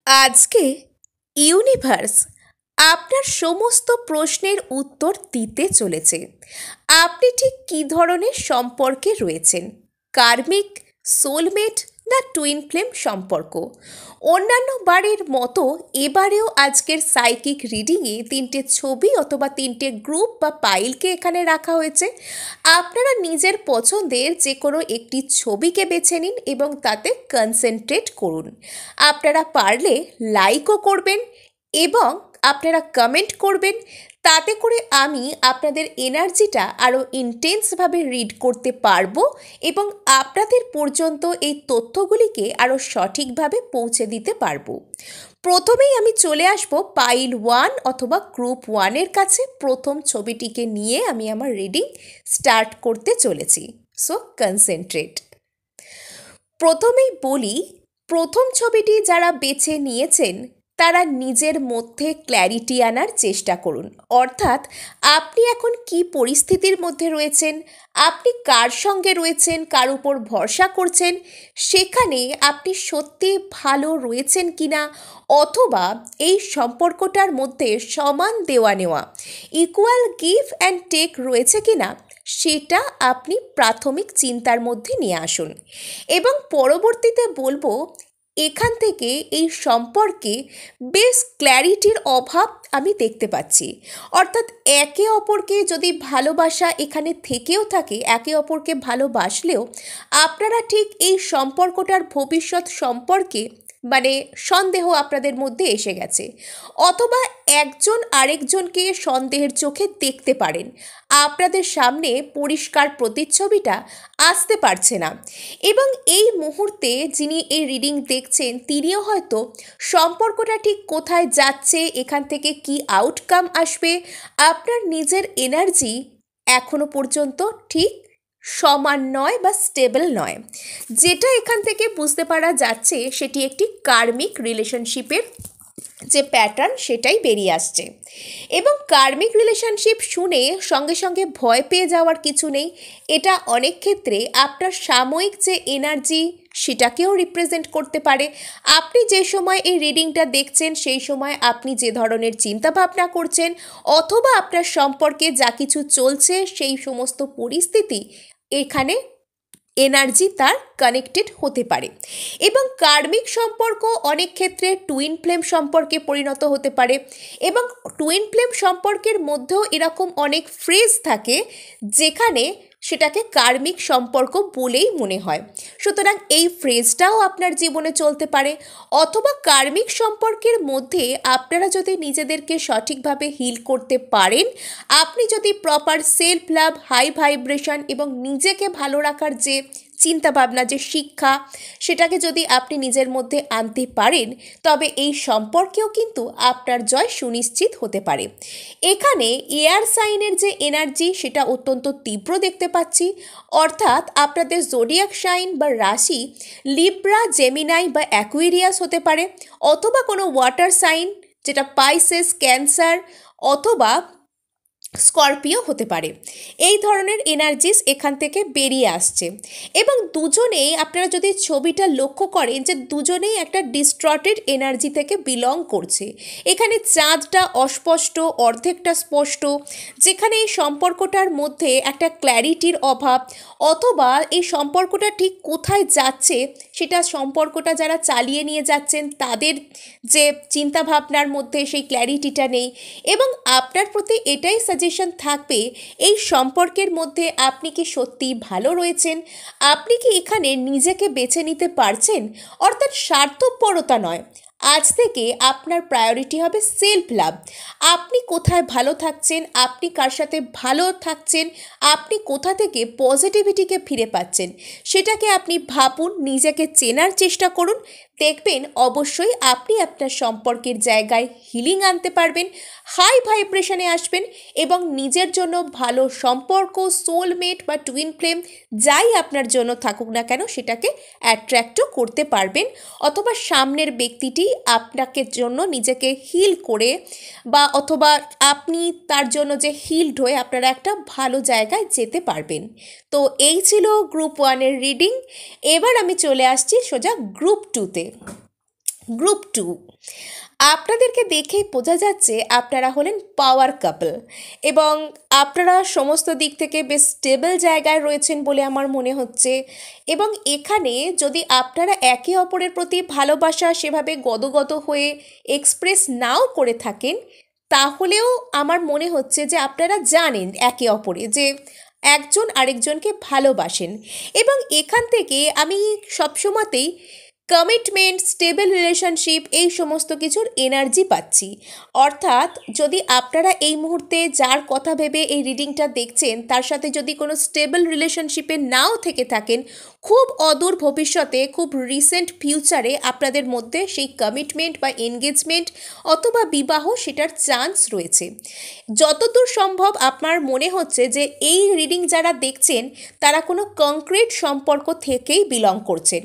আজকে ইউনিভার্স আপনার সমস্ত প্রশ্নের উত্তর দিতে চলেছে। আপনি ঠিক কী ধরনের সম্পর্কে রয়েছেন, কার্মিক, সোলমেট না টুইন ফ্লেম সম্পর্ক। অন্যান্য বারের মতো এবারেও আজকের সাইকিক রিডিংয়ে তিনটে ছবি অথবা তিনটে গ্রুপ বা পাইলকে এখানে রাখা হয়েছে। আপনারা নিজের পছন্দের যে কোনো একটি ছবিকে বেছে নিন এবং তাতে কনসেন্ট্রেট করুন। আপনারা পারলে লাইকও করবেন এবং আপনারা কমেন্ট করবেন, তাতে করে আমি আপনাদের এনার্জিটা আরও ইন্টেন্সভাবে রিড করতে পারবো এবং আপনাদের পর্যন্ত এই তথ্যগুলিকে আরও সঠিকভাবে পৌঁছে দিতে পারবো। প্রথমেই আমি চলে আসব পাইল 1 অথবা গ্রুপ 1-এর কাছে। প্রথম ছবিটিকে নিয়ে আমি আমার রিডিং স্টার্ট করতে চলেছি। So concentrate. প্রথমেই বলি, প্রথম ছবিটি যারা বেছে নিয়েছেন তারা নিজের মধ্যে ক্ল্যারিটি আনার চেষ্টা করুন। অর্থাৎ আপনি এখন কি পরিস্থিতির মধ্যে রয়েছেন, আপনি কার সঙ্গে রয়েছেন, কার উপর ভরসা করছেন, সেখানে আপনি সত্যি ভালো রয়েছেন কিনা, অথবা এই সম্পর্কটার মধ্যে সমান দেওয়া নেওয়া, ইকুয়াল গিভ অ্যান্ড টেক রয়েছে কিনা, সেটা আপনি প্রাথমিক চিন্তার মধ্যে নিয়ে আসুন। এবং পরবর্তীতে বলবো, এখান থেকে এই সম্পর্কে বেশ ক্ল্যারিটির অভাব আমি দেখতে পাচ্ছি। অর্থাৎ একে অপরকে যদি ভালোবাসা এখানে থেকেও থাকে, একে অপরকে ভালোবাসলেও আপনারা ঠিক এই সম্পর্কটার ভবিষ্যৎ সম্পর্কে সন্দেহ আপনাদের মধ্যে এসে গেছে, অথবা একজন আরেকজনকে সন্দেহের চোখে দেখতে পারেন। আপনাদের সামনে পরিষ্কার প্রতিচ্ছবিটা আসতে পারছে না। এবং এই মুহূর্তে যিনি এই রিডিং দেখছেন তিনিও হয়তো সম্পর্কটা ঠিক কোথায় যাচ্ছে, এখান থেকে কি আউটকাম আসবে, আপনার নিজের এনার্জি এখনো পর্যন্ত ঠিক সমান নয় বা স্টেবল নয়। যেটা এখান থেকে বুঝতে পারা যাচ্ছে সেটি একটি কার্মিক রিলেশনশিপের যে প্যাটার্ন সেটাই বেরিয়ে আসছে। এবং কার্মিক রিলেশনশিপ শুনে সঙ্গে সঙ্গে ভয় পেয়ে যাওয়ার কিছু নেই। এটা অনেক ক্ষেত্রে আপনার সাময়িক যে এনার্জি সেটাকেও রিপ্রেজেন্ট করতে পারে। আপনি যে সময় এই রিডিংটা দেখছেন সেই সময় আপনি যে ধরনের চিন্তাভাবনা করছেন, অথবা আপনার সম্পর্কে যা কিছু চলছে সেই সমস্ত পরিস্থিতি এখানে এনার্জি তার কানেক্টেড হতে পারে। এবং কার্মিক সম্পর্ক অনেক ক্ষেত্রে টুইন ফ্লেম সম্পর্কে পরিণত হতে পারে। এবং টুইন ফ্লেম সম্পর্কের মধ্যেও এরকম অনেক ফ্রেজ থাকে যেখানে সেটাকে কার্মিক সম্পর্ক বলেই মনে হয়। সুতরাং এই ফ্রেজটাও আপনার জীবনে চলতে পারে। অথবা কার্মিক সম্পর্কের মধ্যে আপনারা যদি নিজেদেরকে সঠিকভাবে হিল করতে পারেন, আপনি যদি proper self love, high vibration এবং নিজেকে ভালো রাখার যে চিন্তাভাবনা, যে শিক্ষা, সেটাকে যদি আপনি নিজের মধ্যে আনতে পারেন, তবে এই সম্পর্কেও কিন্তু আপনার জয় সুনিশ্চিত হতে পারে। এখানে এয়ার সাইনের যে এনার্জি সেটা অত্যন্ত তীব্র দেখতে পাচ্ছি। অর্থাৎ আপনাদের জোডিয়াক সাইন বা রাশি লিব্রা, জেমিনাই বা অ্যাকুয়ারিয়াস হতে পারে, অথবা কোনো ওয়াটার সাইন যেটা পাইসেস, ক্যান্সার অথবা স্করপিও হতে পারে। এই ধরনের এনার্জিস এখান থেকে বেরিয়ে আসছে। এবং দুজনেই আপনারা যদি ছবিটা লক্ষ্য করেন যে দুজনেই একটা ডিস্ট্রটেড এনার্জি থেকে বিলং করছে। এখানে চাঁদটা অস্পষ্ট, অর্ধেকটা স্পষ্ট, যেখানে এই সম্পর্কটার মধ্যে একটা ক্ল্যারিটির অভাব, অথবা এই সম্পর্কটা ঠিক কোথায় যাচ্ছে সেটা সম্পর্কটা যারা চালিয়ে নিয়ে যাচ্ছেন তাদের যে চিন্তাভাবনার মধ্যে সেই ক্ল্যারিটিটা নেই। এবং আপনার প্রতি এটাই সাজেশন থাকবে, এই সম্পর্কের মধ্যে আপনি কি সত্যি ভালো রয়েছেন, আপনি কি এখানে নিজেকে বেছে নিতে পারছেন। অর্থাৎ স্বার্থপরতা নয়, আজ থেকে আপনার প্রায়োরিটি হবে সেলফ লাভ। আপনি কোথায় ভালো থাকছেন, আপনি কার সাথে ভালো থাকছেন, আপনি কোথা থেকে পজিটিভিটিকে ফিরে পাচ্ছেন, সেটাকে আপনি ভাবুন, নিজেকে চেনার চেষ্টা করুন। দেখবেন অবশ্যই আপনি আপনার সম্পর্কের জায়গায় হিলিং আনতে পারবেন, হাই ভাইব্রেশনে আসবেন এবং নিজের জন্য ভালো সম্পর্ক, সোলমেট বা টুইন ফ্লেম যাই আপনার জন্য থাকুক না কেন সেটাকে অ্যাট্রাক্টও করতে পারবেন। অথবা সামনের ব্যক্তিটি আপনাকে জন্য নিজেকে হিল করে বা অথবা আপনি তার জন্য যে হিলড হয়ে আপনারা একটা ভালো জায়গায় যেতে পারবেন। তো এই ছিল গ্রুপ 1-এর রিডিং। এবার আমি চলে আসছি সোজা গ্রুপ 2-তে। গ্রুপ 2, আপনাদেরকে দেখেই বোঝা যাচ্ছে আপনারা হলেন পাওয়ার কাপল এবং আপনারা সমস্ত দিক থেকে বেশ স্টেবল জায়গায় রয়েছেন বলে আমার মনে হচ্ছে। এবং এখানে যদি আপনারা একে অপরের প্রতি ভালোবাসা সেভাবে গদগদ হয়ে এক্সপ্রেস নাও করে থাকেন, তাহলেও আমার মনে হচ্ছে যে আপনারা জানেন একে অপরে যে একজন আরেকজনকে ভালোবাসেন। এবং এখান থেকে আমি সবসময়তেই কমিটমেন্ট, স্টেবল রিলেশনশিপ এই সমস্ত কিছুর এনার্জি পাচ্ছি। অর্থাৎ যদি আপনারা এই মুহূর্তে যার কথা ভেবে এই রিডিংটা দেখছেন তার সাথে যদি কোনো স্টেবল রিলেশনশিপে নাও থেকে থাকেন, খুব অদূর ভবিষ্যতে, খুব রিসেন্ট ফিউচারে আপনাদের মধ্যে সেই কমিটমেন্ট বা এনগেজমেন্ট অথবা বিবাহ সেটার চান্স রয়েছে। যতদূর সম্ভব আপনার মনে হচ্ছে যে এই রিডিং যারা দেখছেন তারা কোনো কংক্রিট সম্পর্ক থেকেই বিলং করছেন।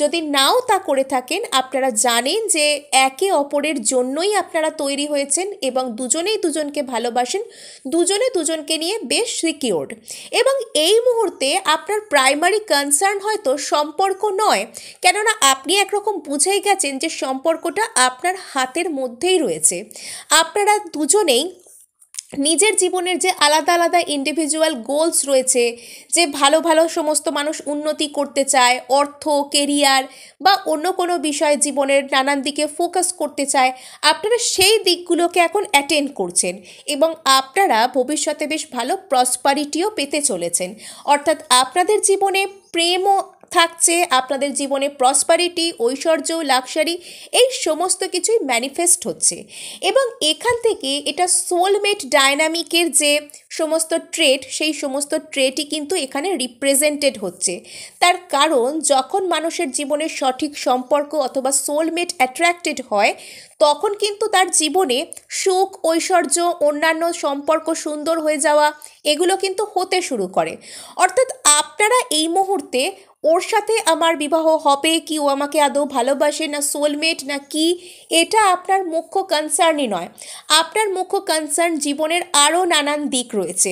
যদি নাও তা করে থাকেন, আপনারা জানেন যে একে অপরের জন্যই আপনারা তৈরি হয়েছেন এবং দুজনেই দুজনকে ভালোবাসেন, দুজনে দুজনকে নিয়ে বেশ সিকিউরড। এবং এই মুহূর্তে আপনার প্রাইমারি কনসার্ন হয়তো সম্পর্ক নয়, কেননা আপনি একরকম বুঝেই গেছেন যে সম্পর্কটা আপনার হাতের মধ্যেই রয়েছে। আপনারা দুজনেই নিজের জীবনের যে আলাদা আলাদা ইন্ডিভিজুয়াল গোলস রয়েছে, যে ভালো ভালো সমস্ত মানুষ উন্নতি করতে চায়, অর্থ, কেরিয়ার বা অন্য কোনো বিষয়ে জীবনের নানান দিকে ফোকাস করতে চায়, আপনারা সেই দিকগুলোকে এখন অ্যাটেন্ড করছেন এবং আপনারা ভবিষ্যতে বেশ ভালো প্রসপারিটিও পেতে চলেছেন। অর্থাৎ আপনাদের জীবনে প্রেমও থাকছে, আপনাদের জীবনে প্রসপারিটি, ঐশ্বর্য, লাক্সারি এই সমস্ত কিছুই ম্যানিফেস্ট হচ্ছে। এবং এখান থেকে এটা সোলমেট ডায়নামিকের যে সমস্ত ট্রেট, সেই সমস্ত ট্রেটই কিন্তু এখানে রিপ্রেজেন্টেড হচ্ছে। তার কারণ যখন মানুষের জীবনে সঠিক সম্পর্ক অথবা সোলমেট অ্যাট্রাক্টেড হয়, তখন কিন্তু তার জীবনে সুখ, ঐশ্বর্য, অন্যান্য সম্পর্ক সুন্দর হয়ে যাওয়া এগুলো কিন্তু হতে শুরু করে। অর্থাৎ আপনারা এই মুহূর্তে ওর সাথে আমার বিবাহ হবে কি, ও আমাকে আদৌ ভালোবাসে না সোলমেট না কি, এটা আপনার মুখ্য কনসার্নই নয়। আপনার মুখ্য কনসার্ন জীবনের আরও নানান দিক রয়েছে,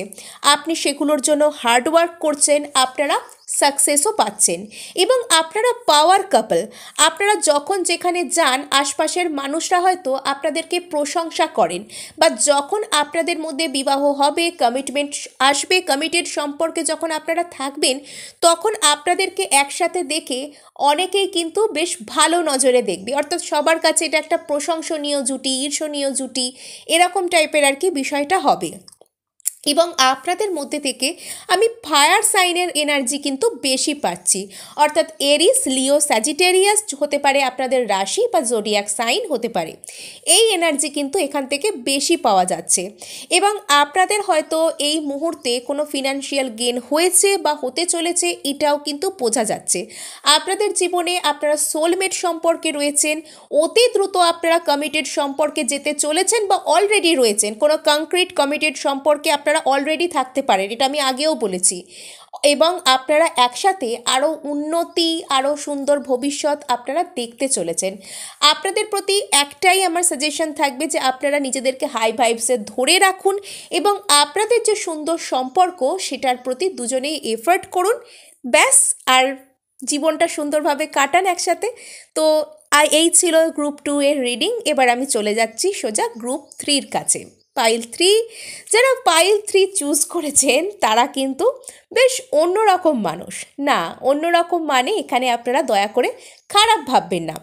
আপনি সেগুলোর জন্য হার্ডওয়ার্ক করছেন, আপনারা সাকসেসও পাচ্ছেন এবং আপনারা পাওয়ার কাপল। আপনারা যখন যেখানে যান আশপাশের মানুষরা হয়তো আপনাদেরকে প্রশংসা করেন, বা যখন আপনাদের মধ্যে বিবাহ হবে, কমিটমেন্ট আসবে, কমিটেড সম্পর্কে যখন আপনারা থাকবেন, তখন আপনাদেরকে একসাথে দেখে অনেকেই কিন্তু বেশ ভালো নজরে দেখবে। অর্থাৎ সবার কাছে এটা একটা প্রশংসনীয় জুটি, ঈর্ষণীয় জুটি, এরকম টাইপের আর কি বিষয়টা হবে। এবং আপনাদের মধ্যে থেকে আমি ফায়ার সাইনের এনার্জি কিন্তু বেশি পাচ্ছি। অর্থাৎ এরিস, লিও, স্যাজিটেরিয়াস হতে পারে আপনাদের রাশি বা জোডিয়াক সাইন হতে পারে। এই এনার্জি কিন্তু এখান থেকে বেশি পাওয়া যাচ্ছে। এবং আপনাদের হয়তো এই মুহূর্তে কোনো ফিনান্সিয়াল গেন হয়েছে বা হতে চলেছে, এটাও কিন্তু বোঝা যাচ্ছে। আপনাদের জীবনে আপনারা সোলমেট সম্পর্কে রয়েছেন, অতি দ্রুত আপনারা কমিটেড সম্পর্কে যেতে চলেছেন বা অলরেডি রয়েছেন। কোনো কংক্রিট কমিটেড সম্পর্কে আপনারা অলরেডি থাকতে পারেন, এটা আমি আগেও বলেছি। এবং আপনারা একসাথে আরও উন্নতি, আরও সুন্দর ভবিষ্যৎ আপনারা দেখতে চলেছেন। আপনাদের প্রতি একটাই আমার সাজেশন থাকবে যে আপনারা নিজেদেরকে হাই ভাইবসে ধরে রাখুন এবং আপনাদের যে সুন্দর সম্পর্ক সেটার প্রতি দুজনেই এফর্ট করুন, ব্যাস। আর জীবনটা সুন্দরভাবে কাটান একসাথে। তো এই ছিল গ্রুপ 2 এর রিডিং। এবার আমি চলে যাচ্ছি সোজা গ্রুপ 3-র কাছে। পাইল 3, যারা পাইল 3 চুজ করেছেন তারা কিন্তু বেশ অন্যরকম মানুষ। না, অন্যরকম মানে এখানে আপনারা দয়া করে খারাপ ভাববেন না।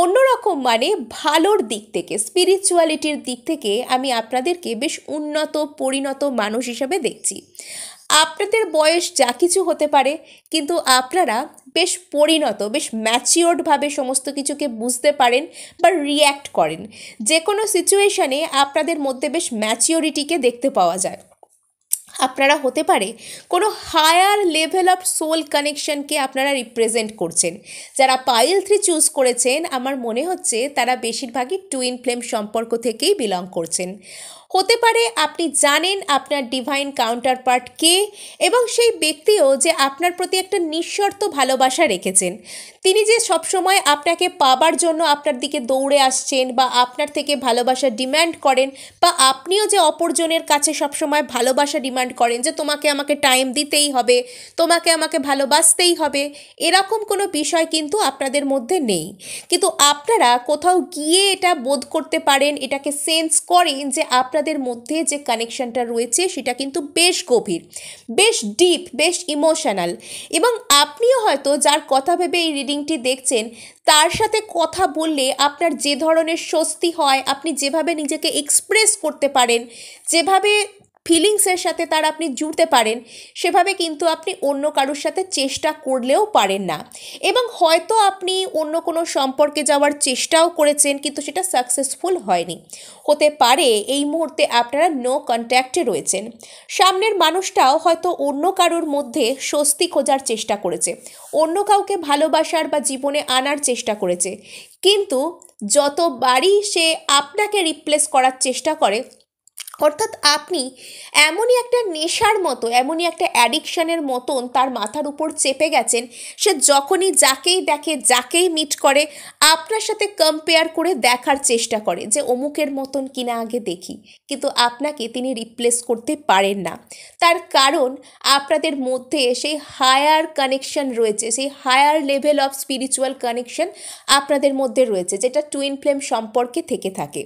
অন্যরকম মানে ভালোর দিক থেকে, স্পিরিচুয়ালিটির দিক থেকে আমি আপনাদেরকে বেশ উন্নত, পরিণত মানুষ হিসেবে দেখছি। আপনাদের বয়স যা কিছু হতে পারে, কিন্তু আপনারা বেশ পরিণত, বেশ ম্যাচিওর্ডভাবে সমস্ত কিছুকে বুঝতে পারেন বা রিয়্যাক্ট করেন। যে কোনো সিচুয়েশানে আপনাদের মধ্যে বেশ ম্যাচিওরিটিকে দেখতে পাওয়া যায়। আপনারা হতে পারে কোনো হায়ার লেভেল অফ সোল কানেকশনকে আপনারা রিপ্রেজেন্ট করছেন। যারা পাইল 3 চুজ করেছেন আমার মনে হচ্ছে তারা বেশিরভাগই টুইন ফ্লেম সম্পর্ক থেকেই বিলং করছেন। হতে পারে আপনি জানেন আপনার ডিভাইন কাউন্টার পার্ট কে, এবং সেই ব্যক্তিও যে আপনার প্রতি একটা নিঃশর্ত ভালোবাসা রেখেছেন। তিনি যে সবসময় আপনাকে পাবার জন্য আপনার দিকে দৌড়ে আসছেন বা আপনার থেকে ভালোবাসা ডিম্যান্ড করেন, বা আপনিও যে অপরজনের কাছে সবসময় ভালোবাসা ডিমান্ড করেন যে তোমাকে আমাকে টাইম দিতেই হবে, তোমাকে আমাকে ভালোবাসতেই হবে, এরকম কোনো বিষয় কিন্তু আপনাদের মধ্যে নেই। কিন্তু আপনারা কোথাও গিয়ে এটা বোধ করতে পারেন, এটাকে সেন্স করেন যে আপনাদের মধ্যে যে কানেকশনটা রয়েছে সেটা কিন্তু বেশ গভীর, বেশ ডিপ, বেশ ইমোশনাল। এবং আপনিও হয়তো যার কথা ভেবে এই রিডিংটি দেখছেন, তার সাথে কথা বললে আপনার যে ধরনের স্বস্তি হয়, আপনি যেভাবে নিজেকে এক্সপ্রেস করতে পারেন, যেভাবে ফিলিংসের সাথে তার আপনি জুড়তে পারেন, সেভাবে কিন্তু আপনি অন্য কারোর সাথে চেষ্টা করলেও পারেন না। এবং হয়তো আপনি অন্য কোনো সম্পর্কে যাওয়ার চেষ্টাও করেছেন, কিন্তু সেটা সাকসেসফুল হয়নি। হতে পারে এই মুহূর্তে আপনারা নো কন্ট্যাক্টে রয়েছেন। সামনের মানুষটাও হয়তো অন্য কারোর মধ্যে স্বস্তি খোঁজার চেষ্টা করেছে, অন্য কাউকে ভালোবাসার বা জীবনে আনার চেষ্টা করেছে, কিন্তু যতবারই সে আপনাকে রিপ্লেস করার চেষ্টা করে, অর্থাৎ আপনি এমনই একটা নেশার মতো, এমনই একটা অ্যাডিকশানের মতন তার মাথার উপর চেপে গেছেন, সে যখনই যাকেই দেখে, যাকেই মিট করে, আপনার সাথে কম্পেয়ার করে দেখার চেষ্টা করে যে অমুকের মতন কিনা আগে দেখি। কিন্তু আপনাকে তিনি রিপ্লেস করতে পারেন না। তার কারণ আপনাদের মধ্যে সেই হায়ার কানেকশন রয়েছে, সেই higher level of spiritual connection আপনাদের মধ্যে রয়েছে, যেটা টুইন ফ্লেম সম্পর্কে থেকে থাকে।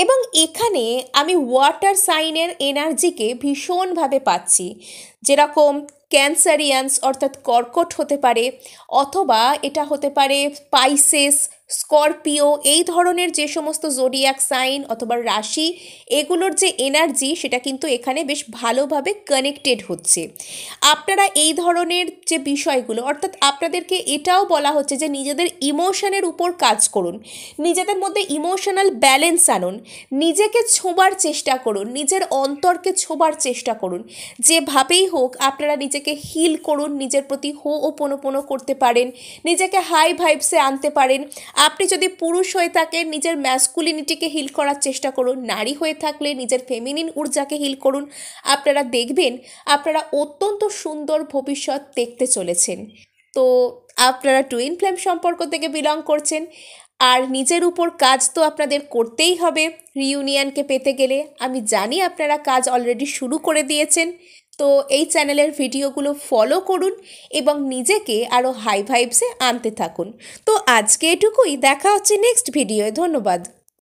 এবং এখানে আমি ওয়াটার সাইনের এনার্জিকে ভীষণভাবে পাচ্ছি, যেরকম ক্যান্সারিয়ান্স অর্থাৎ কর্কট হতে পারে, অথবা এটা হতে পারে পাইসেস, স্করপিও, এই ধরনের যে সমস্ত জোডিয়াক সাইন অথবা রাশি, এগুলোর যে এনার্জি সেটা কিন্তু এখানে বেশ ভালোভাবে কানেক্টেড হচ্ছে। আপনারা এই ধরনের যে বিষয়গুলো, অর্থাৎ আপনাদেরকে এটাও বলা হচ্ছে যে নিজেদের ইমোশনের উপর কাজ করুন, নিজেদের মধ্যে ইমোশনাল ব্যালেন্স আনুন, নিজেকে ছোঁবার চেষ্টা করুন, নিজের অন্তরকে ছোঁবার চেষ্টা করুন। যেভাবেই হোক আপনারা নিজেকে হিল করুন, নিজের প্রতি হো ও পোনো করতে পারেন, নিজেকে হাই ভাইবসে আনতে পারেন। আপনি যদি পুরুষ হয়ে থাকেন, নিজের ম্যাসকুলিনিটিকে হিল করার চেষ্টা করুন, নারী হয়ে থাকলে নিজের ফেমিনিন ঊর্জাকে হিল করুন। আপনারা দেখবেন আপনারা অত্যন্ত সুন্দর ভবিষ্যৎ দেখতে চলেছেন। তো আপনারা টুইন ফ্লেম সম্পর্ক থেকে বিলং করছেন, আর নিজের উপর কাজ তো আপনাদের করতেই হবে রিইউনিয়নকে পেতে গেলে। আমি জানি আপনারা কাজ অলরেডি শুরু করে দিয়েছেন। তো এই চ্যানেলের ভিডিওগুলো ফলো করুন এবং নিজেকে আরও হাই ভাইবসে আনতে থাকুন। তো আজকে এটুকুই, দেখা হচ্ছে নেক্সট ভিডিওয়। ধন্যবাদ।